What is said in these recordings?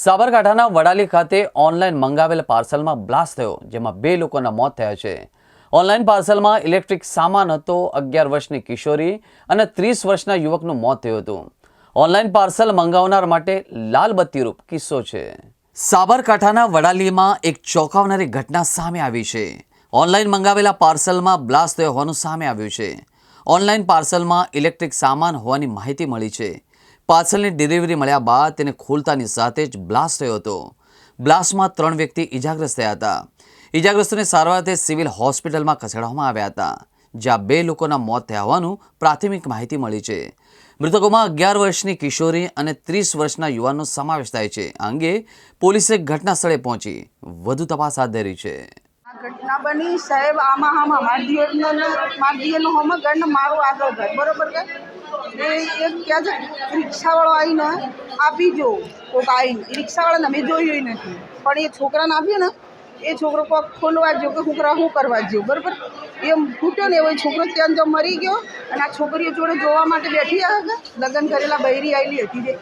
સાબરકાંઠાના વડાલી ખાતે online મંગાવેલ પાર્સલમાં blast થયો, જેમાં 2 લોકોના મોત થયા છે। ઓનલાઈન પાર્સલમાં ઇલેક્ટ્રિક સામાન હતો। 11 વર્ષની કિશોરી અને 30 વર્ષના યુવકનું મોત થયું હતું। ઓનલાઈન પાર્સલ મંગાવનાર માટે લાલબત્તીરૂપ કિસ્સો છે। સાબરકાંઠાના વડાલીમાં એક ચોંકાવનારી ઘટના સામે આવી છે। ઓનલાઈન મંગાવેલા પાર્સલમાં બ્લાસ્ટ થયો હોવાનું સામે આવ્યું છે। ઓનલાઈન પાર્સલમાં ઇલેક્ટ્રિક સામાન હોવાની માહિતી મળી છે। પાર્સલની ડિલિવરી મળ્યા બાદ તેને ખોલતાની સાથે જ બ્લાસ્ટ થયો હતો। બ્લાસ્ટમાં 3 વ્યક્તિ ઇજાગ્રસ્ત થયા હતા। ઇજાગ્રસ્તોને સારવારથી સિવિલ હોસ્પિટલમાં ખસેડવામાં આવ્યા હતા, જ્યાં 2 લોકોના મોત થયા હોવાનું પ્રાથમિક માહિતી મળી છે। મૃતકોમાં 11 વર્ષની કિશોરી અને 30 વર્ષના યુવાનનો સમાવેશ થાય છે। આ અંગે પોલીસે ઘટના સ્થળે પહોંચી વધુ તપાસ હાથ ધરી છે। घटना बनी साहेब आमा हम हमार दियर हम गण मारो आगे घर बरोबर के एक क्या रिक्शा वाળો આવીને આપી જો કોક આવીને રિક્ષાવાળાને અમે જોયું નથી, પણ એ છોકરાને આપ્યું ને એ છોકરો કોક ખોલવા ગયો કે છોકરા શું કરવા ગયો બરાબર, એમ ફૂટ્યો ને એવો છોકરો ત્યાં તો મરી ગયો। અને આ છોકરીઓ જોડે જોવા માટે બેઠી આવે, લગ્ન કરેલા બૈરી આવેલી હતી, જે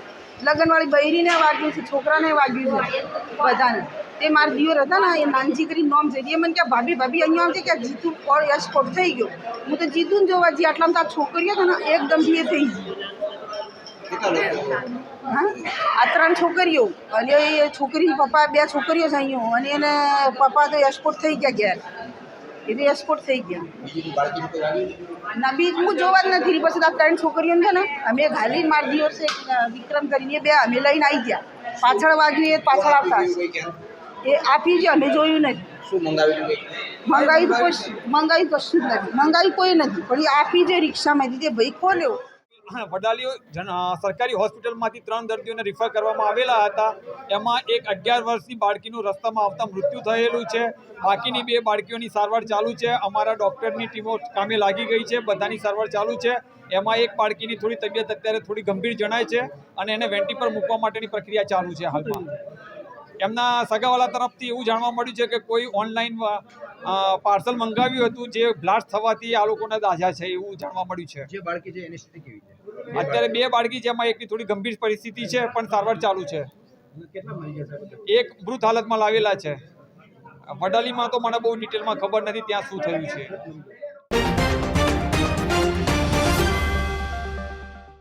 લગ્નવાળી બૈરીને વાગ્યું છે, છોકરાને વાગ્યું છે બધાને। તે મારા દિયોર હતા ને એ નાનજી કરી નોમ છે, એ મને કે ભાભી અહીંયા આવતી કે જીતું એક્સપોર્ટ થઈ ગયો। હું તો જીતુને જોવા જઈ, આટલામાં તો આ છોકરીઓ છે ને એકદમ એ થઈ ગઈ। હા, આ 3 છોકરીઓ અને એ છોકરીની પપ્પા 2 છોકરીઓ છે અહીંયા, અને એને પપ્પા તો એક્સપોર્ટ થઈ ગયા ઘેર, એ તો એક્સપોર્ટ થઈ ગયા ના। બીજ હું જોવા જ નથી, પછી આ 3 છોકરીઓ છે ને અમે ઘાલીને મારા દિયોર છે વિક્રમ કરીને 2 અમે લઈને આવી ગયા। પાછળ વાગ્યું એ પાછળ આવતા એ આપી છે, અમે જોયું નથી। શું મંગાવ્યું? મંગાવ્યું કશું જ નથી, મંગાવ્યું કોઈ નથી, પણ એ આપી છે રિક્ષામાંથી, તે ભાઈ ખોલ્યો। વડાલી સરકારી હોસ્પિટલમાંથી 3 દર્દીઓને રિફર કરવામાં આવેલા હતા। એમાં એક 11 વર્ષની બાળકીનું રસ્તામાં આવતા મૃત્યુ થયેલું છે। બાકીની 2 બાળકીઓની સારવાર ચાલુ છે। અમારા ડૉક્ટરની ટીમો કામે લાગી ગઈ છે, બધાની સારવાર ચાલુ છે। એમાં એક બાળકીની થોડી તબિયત અત્યારે થોડી ગંભીર જણાય છે અને એને વેન્ટી પર મૂકવા માટેની પ્રક્રિયા ચાલુ છે હાલમાં। એમના સગાવાલા તરફથી એવું જાણવા મળ્યું છે કે કોઈ ઓનલાઈન પાર્સલ મંગાવ્યું હતું, જે બ્લાસ્ટ થવાથી આ લોકોના દાઝા છે એવું જાણવા મળ્યું છે। જે બાળકી છે એની સ્થિતિ કેવી છે? અત્યારે 2 બાળકી છે, એમાં એકની થોડી ગંભીર પરિસ્થિતિ છે, પણ સારવાર ચાલુ છે। કેટલા મરી ગયા છે? એક મૃત હાલતમાં લાવેલા છે। વડાલીમાં તો મને બહુ ડિટેલમાં ખબર નથી ત્યાં શું થયું છે।